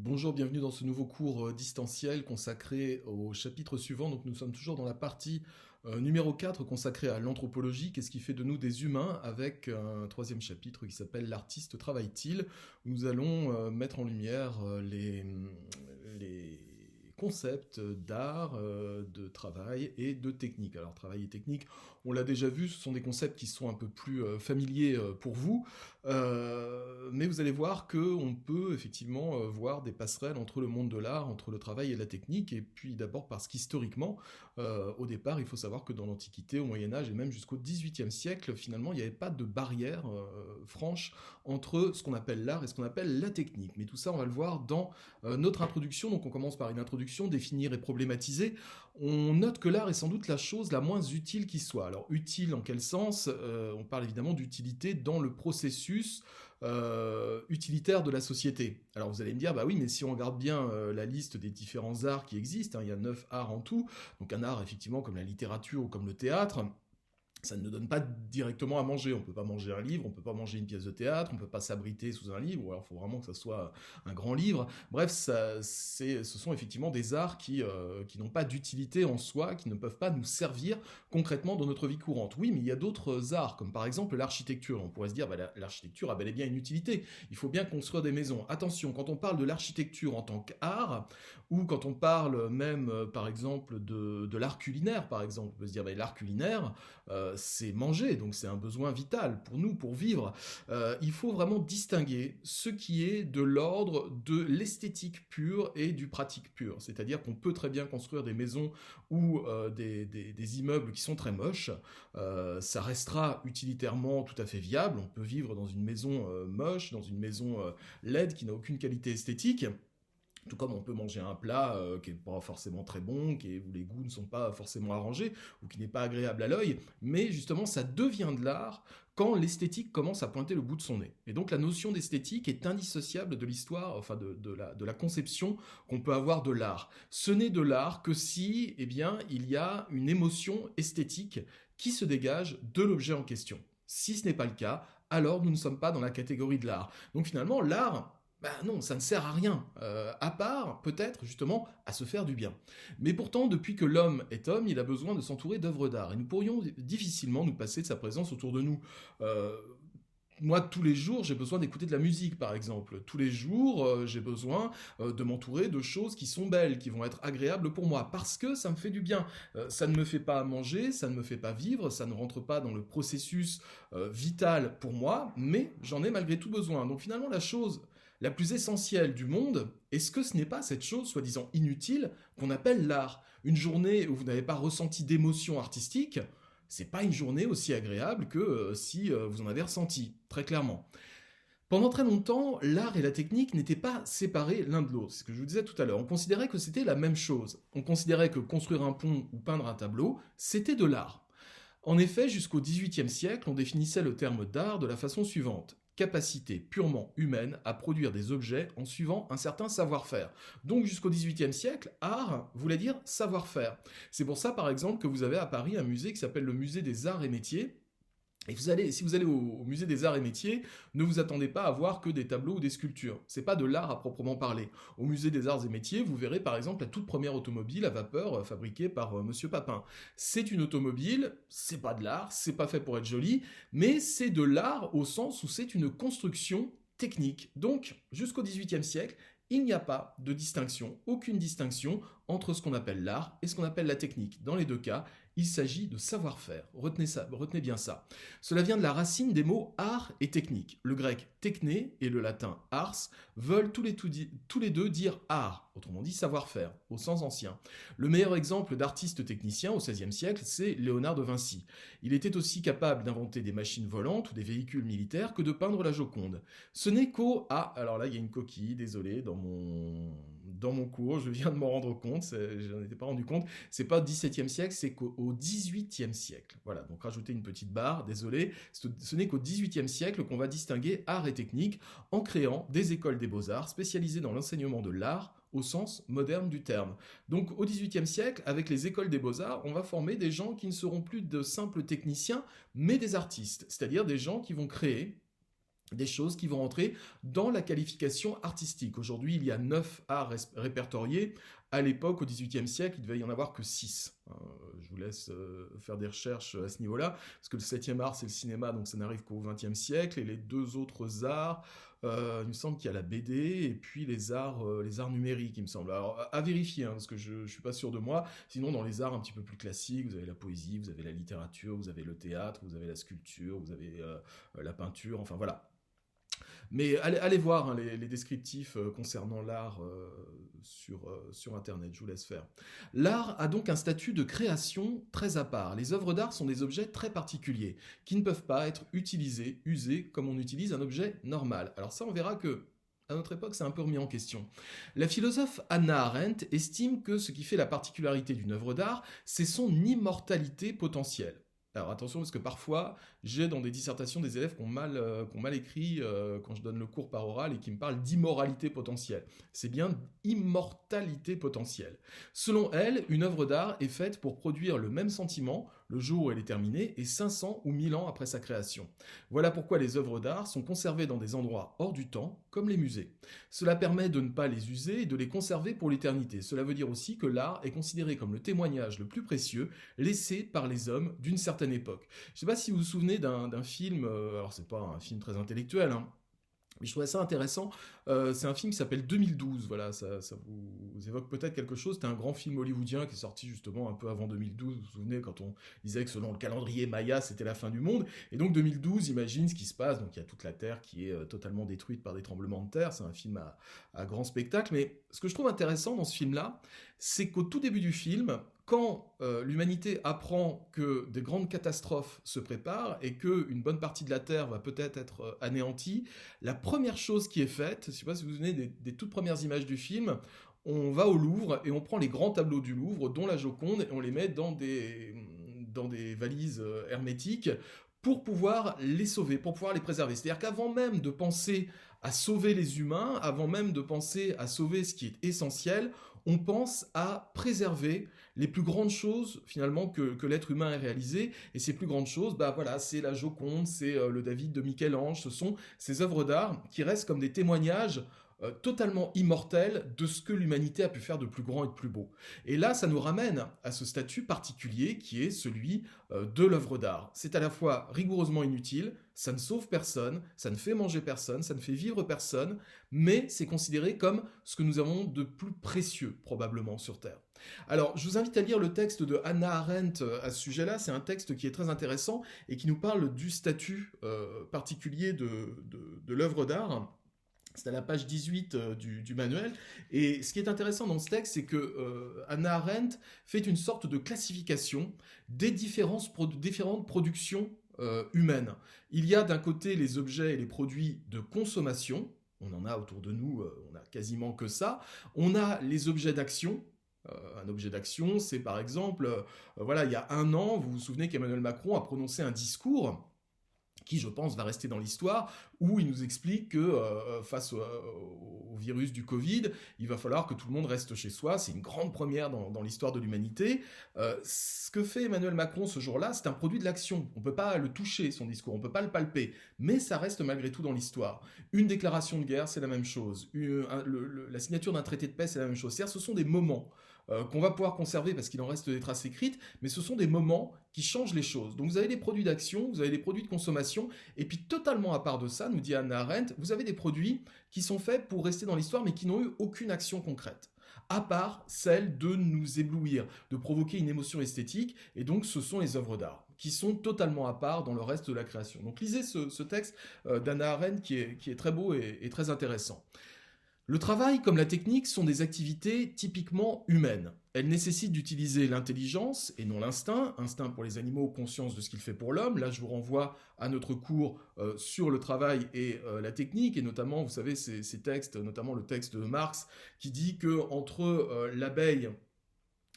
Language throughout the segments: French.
Bonjour, bienvenue dans ce nouveau cours distanciel consacré au chapitre suivant. Donc nous sommes toujours dans la partie numéro 4 consacrée à l'anthropologie, qu'est-ce qui fait de nous des humains, avec un troisième chapitre qui s'appelle L'artiste travaille-t-il, où nous allons mettre en lumière les concepts d'art, de travail et de technique. Alors travail et technique, on l'a déjà vu, ce sont des concepts qui sont un peu plus familiers pour vous, mais vous allez voir qu'on peut effectivement voir des passerelles entre le monde de l'art, entre le travail et la technique, et puis d'abord parce qu'historiquement, au départ, il faut savoir que dans l'Antiquité, au Moyen-Âge et même jusqu'au XVIIIe siècle, finalement, il n'y avait pas de barrière franche entre ce qu'on appelle l'art et ce qu'on appelle la technique. Mais tout ça, on va le voir dans notre introduction. Donc on commence par une introduction, définir et problématiser. On note que l'art est sans doute la chose la moins utile qui soit. Alors utile en quel sens? On parle évidemment d'utilité dans le processus utilitaire de la société. Alors vous allez me dire, bah oui, mais si on regarde bien la liste des différents arts qui existent, hein, il y a 9 arts en tout, donc un art effectivement comme la littérature ou comme le théâtre, ça ne donne pas directement à manger. On ne peut pas manger un livre, on ne peut pas manger une pièce de théâtre, on ne peut pas s'abriter sous un livre, ou alors il faut vraiment que ça soit un grand livre. Bref, ce sont effectivement des arts qui n'ont pas d'utilité en soi, qui ne peuvent pas nous servir concrètement dans notre vie courante. Oui, mais il y a d'autres arts, comme par exemple l'architecture. On pourrait se dire, bah, l'architecture a bel et bien une utilité. Il faut bien construire des maisons. Attention, quand on parle de l'architecture en tant qu'art, ou quand on parle même, par exemple, de l'art culinaire, par exemple, on peut se dire, bah, l'art culinaire, c'est manger, donc c'est un besoin vital pour nous, pour vivre. Il faut vraiment distinguer ce qui est de l'ordre de l'esthétique pure et du pratique pur. C'est-à-dire qu'on peut très bien construire des maisons ou des immeubles qui sont très moches. Ça restera utilitairement tout à fait viable. On peut vivre dans une maison moche, dans une maison laide qui n'a aucune qualité esthétique. Tout comme on peut manger un plat qui n'est pas forcément très bon, où les goûts ne sont pas forcément arrangés, ou qui n'est pas agréable à l'œil, mais justement ça devient de l'art quand l'esthétique commence à pointer le bout de son nez. Et donc la notion d'esthétique est indissociable de l'histoire, enfin de la conception qu'on peut avoir de l'art. Ce n'est de l'art que si, eh bien, il y a une émotion esthétique qui se dégage de l'objet en question. Si ce n'est pas le cas, alors nous ne sommes pas dans la catégorie de l'art. Donc finalement, l'art, ben non, ça ne sert à rien, à part peut-être justement à se faire du bien. Mais pourtant, depuis que l'homme est homme, il a besoin de s'entourer d'œuvres d'art. Et nous pourrions difficilement nous passer de sa présence autour de nous. Euh, Moi, tous les jours, j'ai besoin d'écouter de la musique, par exemple. Tous les jours, j'ai besoin de m'entourer de choses qui sont belles, qui vont être agréables pour moi, parce que ça me fait du bien. Ça ne me fait pas manger, ça ne me fait pas vivre, ça ne rentre pas dans le processus vital pour moi, mais j'en ai malgré tout besoin. Donc finalement, la chose la plus essentielle du monde, est-ce que ce n'est pas cette chose, soi-disant inutile, qu'on appelle l'art? Une journée où vous n'avez pas ressenti d'émotion artistique, c'est pas une journée aussi agréable que si vous en avez ressenti, très clairement. Pendant très longtemps, l'art et la technique n'étaient pas séparés l'un de l'autre. C'est ce que je vous disais tout à l'heure. On considérait que c'était la même chose. On considérait que construire un pont ou peindre un tableau, c'était de l'art. En effet, jusqu'au XVIIIe siècle, on définissait le terme d'art de la façon suivante: capacité purement humaine à produire des objets en suivant un certain savoir-faire. Donc jusqu'au XVIIIe siècle, art voulait dire savoir-faire. C'est pour ça par exemple que vous avez à Paris un musée qui s'appelle le musée des arts et métiers. Et si vous allez au musée des arts et métiers, ne vous attendez pas à voir que des tableaux ou des sculptures. C'est pas de l'art à proprement parler. Au musée des arts et métiers, vous verrez par exemple la toute première automobile à vapeur fabriquée par Monsieur Papin. C'est une automobile, c'est pas de l'art, c'est pas fait pour être joli, mais c'est de l'art au sens où c'est une construction technique. Donc, jusqu'au XVIIIe siècle, il n'y a pas de distinction, aucune distinction entre ce qu'on appelle l'art et ce qu'on appelle la technique. Dans les deux cas, il s'agit de savoir-faire. Retenez ça, retenez bien ça. Cela vient de la racine des mots art et technique. Le grec techné et le latin ars veulent tous les deux dire art, autrement dit savoir-faire, au sens ancien. Le meilleur exemple d'artiste technicien au XVIe siècle, c'est Léonard de Vinci. Il était aussi capable d'inventer des machines volantes ou des véhicules militaires que de peindre la Joconde. Ce n'est qu'au... Ah, alors là, il y a une coquille, désolé, dans mon cours, je viens de m'en rendre compte, je n'en étais pas rendu compte, c'est pas au XVIIe siècle, c'est qu'au XVIIIe siècle. Voilà, donc rajouter une petite barre, désolé, ce n'est qu'au XVIIIe siècle qu'on va distinguer art et technique en créant des écoles des beaux-arts spécialisées dans l'enseignement de l'art au sens moderne du terme. Donc au XVIIIe siècle, avec les écoles des beaux-arts, on va former des gens qui ne seront plus de simples techniciens, mais des artistes, c'est-à-dire des gens qui vont créer des choses qui vont rentrer dans la qualification artistique. Aujourd'hui, il y a 9 arts répertoriés. À l'époque, au XVIIIe siècle, il ne devait y en avoir que 6. Je vous laisse faire des recherches à ce niveau-là, parce que le 7e art, c'est le cinéma, donc ça n'arrive qu'au XXe siècle, et les deux autres arts, il me semble qu'il y a la BD, et puis les arts numériques, il me semble. Alors, à vérifier, hein, parce que je ne suis pas sûr de moi. Sinon, dans les arts un petit peu plus classiques, vous avez la poésie, vous avez la littérature, vous avez le théâtre, vous avez la sculpture, vous avez la peinture, enfin voilà. Mais allez voir, hein, les descriptifs concernant l'art sur Internet, je vous laisse faire. L'art a donc un statut de création très à part. Les œuvres d'art sont des objets très particuliers, qui ne peuvent pas être utilisés, usés, comme on utilise un objet normal. Alors ça, on verra que à notre époque, c'est un peu remis en question. La philosophe Hannah Arendt estime que ce qui fait la particularité d'une œuvre d'art, c'est son immortalité potentielle. Alors attention, parce que parfois, j'ai dans des dissertations des élèves qui ont mal écrit quand je donne le cours par oral et qui me parlent d'immoralité potentielle. C'est bien immortalité potentielle. Selon elle, une œuvre d'art est faite pour produire le même sentiment le jour où elle est terminée et 500 ou 1000 ans après sa création. Voilà pourquoi les œuvres d'art sont conservées dans des endroits hors du temps, comme les musées. Cela permet de ne pas les user et de les conserver pour l'éternité. Cela veut dire aussi que l'art est considéré comme le témoignage le plus précieux laissé par les hommes d'une certaine époque. Je ne sais pas si vous vous souvenez d'un film, alors c'est pas un film très intellectuel, hein, mais je trouvais ça intéressant. C'est un film qui s'appelle 2012. Voilà, ça vous évoque peut-être quelque chose. C'était un grand film hollywoodien qui est sorti justement un peu avant 2012. Vous vous souvenez quand on disait que selon le calendrier Maya, c'était la fin du monde. Et donc 2012, imagine ce qui se passe. Donc il y a toute la Terre qui est totalement détruite par des tremblements de terre. C'est un film à grand spectacle. Mais ce que je trouve intéressant dans ce film-là, c'est qu'au tout début du film, quand l'humanité apprend que des grandes catastrophes se préparent et qu'une bonne partie de la Terre va peut-être être anéantie, la première chose qui est faite, je ne sais pas si vous vous souvenez des toutes premières images du film, on va au Louvre et on prend les grands tableaux du Louvre, dont la Joconde, et on les met dans des valises hermétiques pour pouvoir les sauver, pour pouvoir les préserver. C'est-à-dire qu'avant même de penser à sauver les humains, avant même de penser à sauver ce qui est essentiel, on pense à préserver les plus grandes choses finalement que l'être humain ait réalisées. Et ces plus grandes choses, bah voilà, c'est la Joconde, c'est le David de Michel-Ange, ce sont ces œuvres d'art qui restent comme des témoignages totalement immortels de ce que l'humanité a pu faire de plus grand et de plus beau. Et là, ça nous ramène à ce statut particulier qui est celui de l'œuvre d'art. C'est à la fois rigoureusement inutile, ça ne sauve personne, ça ne fait manger personne, ça ne fait vivre personne, mais c'est considéré comme ce que nous avons de plus précieux probablement sur Terre. Alors, je vous invite à lire le texte de Hannah Arendt à ce sujet-là. C'est un texte qui est très intéressant et qui nous parle du statut particulier de l'œuvre d'art. C'est à la page 18 du manuel. Et ce qui est intéressant dans ce texte, c'est que Hannah Arendt fait une sorte de classification des différentes productions humaines. Il y a d'un côté les objets et les produits de consommation. On en a autour de nous, on a quasiment que ça. On a les objets d'action. Un objet d'action, c'est par exemple, voilà, il y a un an, vous vous souvenez qu'Emmanuel Macron a prononcé un discours qui, je pense, va rester dans l'histoire, où il nous explique que face au virus du Covid, il va falloir que tout le monde reste chez soi. C'est une grande première dans l'histoire de l'humanité. Ce que fait Emmanuel Macron ce jour-là, c'est un produit de l'action. On ne peut pas le toucher, son discours, on ne peut pas le palper, mais ça reste malgré tout dans l'histoire. Une déclaration de guerre, c'est la même chose. La signature d'un traité de paix, c'est la même chose. C'est-à-dire, ce sont des moments qu'on va pouvoir conserver parce qu'il en reste des traces écrites, mais ce sont des moments qui changent les choses. Donc vous avez des produits d'action, vous avez des produits de consommation, et puis totalement à part de ça, nous dit Hannah Arendt, vous avez des produits qui sont faits pour rester dans l'histoire, mais qui n'ont eu aucune action concrète, à part celle de nous éblouir, de provoquer une émotion esthétique, et donc ce sont les œuvres d'art qui sont totalement à part dans le reste de la création. Donc lisez ce texte d'Hannah Arendt qui est très beau et très intéressant. Le travail comme la technique sont des activités typiquement humaines. Elles nécessitent d'utiliser l'intelligence et non l'instinct. Instinct pour les animaux, conscience de ce qu'il fait pour l'homme. Là, je vous renvoie à notre cours sur le travail et la technique, et notamment, vous savez, ces textes, notamment le texte de Marx, qui dit qu'entre l'abeille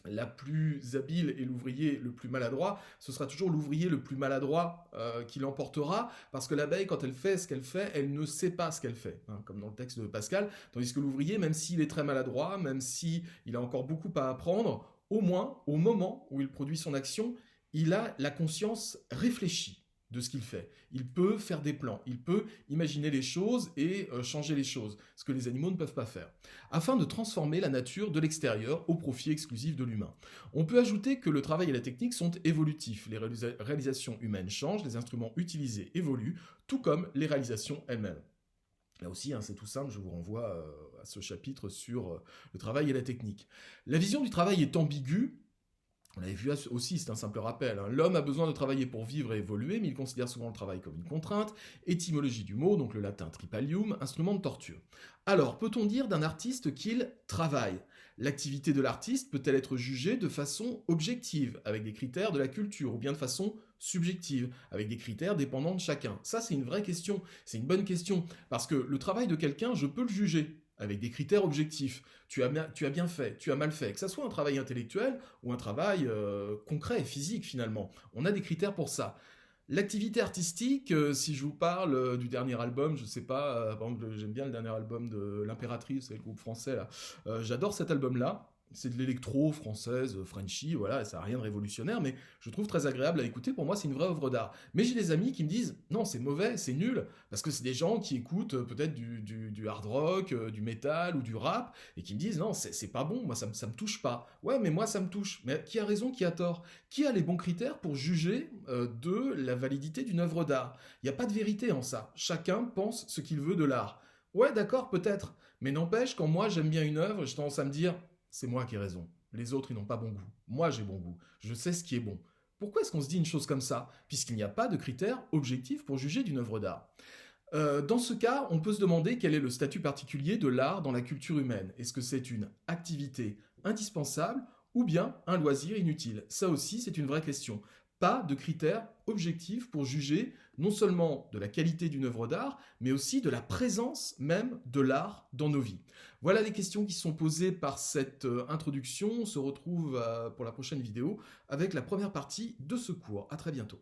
la plus habile et l'ouvrier le plus maladroit, ce sera toujours l'ouvrier le plus maladroit qui l'emportera, parce que l'abeille, quand elle fait ce qu'elle fait, elle ne sait pas ce qu'elle fait, hein, comme dans le texte de Pascal, tandis que l'ouvrier, même s'il est très maladroit, même s'il a encore beaucoup à apprendre, au moins, au moment où il produit son action, il a la conscience réfléchie de ce qu'il fait. Il peut faire des plans, il peut imaginer les choses et changer les choses, ce que les animaux ne peuvent pas faire, afin de transformer la nature de l'extérieur au profit exclusif de l'humain. On peut ajouter que le travail et la technique sont évolutifs. Les réalisations humaines changent, les instruments utilisés évoluent, tout comme les réalisations elles-mêmes. Là aussi, c'est tout simple, je vous renvoie à ce chapitre sur le travail et la technique. La vision du travail est ambiguë. On l'avait vu aussi, c'est un simple rappel. L'homme a besoin de travailler pour vivre et évoluer, mais il considère souvent le travail comme une contrainte. Étymologie du mot, donc le latin tripalium, instrument de torture. Alors, peut-on dire d'un artiste qu'il travaille? L'activité de l'artiste peut-elle être jugée de façon objective, avec des critères de la culture, ou bien de façon subjective, avec des critères dépendants de chacun? Ça, c'est une vraie question, c'est une bonne question, parce que le travail de quelqu'un, je peux le juger, avec des critères objectifs. Tu as bien fait, tu as mal fait. Que ça soit un travail intellectuel ou un travail concret, physique finalement. On a des critères pour ça. L'activité artistique, si je vous parle du dernier album, je sais pas, par exemple, j'aime bien le dernier album de l'Impératrice, c'est le groupe français là. J'adore cet album-là. C'est de l'électro française, Frenchy, voilà, ça n'a rien de révolutionnaire, mais je trouve très agréable à écouter. Pour moi, c'est une vraie œuvre d'art. Mais j'ai des amis qui me disent non, c'est mauvais, c'est nul, parce que c'est des gens qui écoutent peut-être du hard rock, du metal ou du rap, et qui me disent non, c'est pas bon, moi ça me touche pas. Ouais, mais moi ça me touche. Mais qui a raison, qui a tort? Qui a les bons critères pour juger de la validité d'une œuvre d'art? Il n'y a pas de vérité en ça. Chacun pense ce qu'il veut de l'art. Ouais, d'accord, peut-être. Mais n'empêche, quand moi j'aime bien une œuvre, j'ai tendance à me dire c'est moi qui ai raison. Les autres, ils n'ont pas bon goût. Moi, j'ai bon goût. Je sais ce qui est bon. Pourquoi est-ce qu'on se dit une chose comme ça? Puisqu'il n'y a pas de critères objectifs pour juger d'une œuvre d'art. Dans ce cas, on peut se demander quel est le statut particulier de l'art dans la culture humaine. Est-ce que c'est une activité indispensable ou bien un loisir inutile? Ça aussi, c'est une vraie question. Pas de critères objectifs pour juger non seulement de la qualité d'une œuvre d'art, mais aussi de la présence même de l'art dans nos vies. Voilà les questions qui sont posées par cette introduction. On se retrouve pour la prochaine vidéo avec la première partie de ce cours. À très bientôt.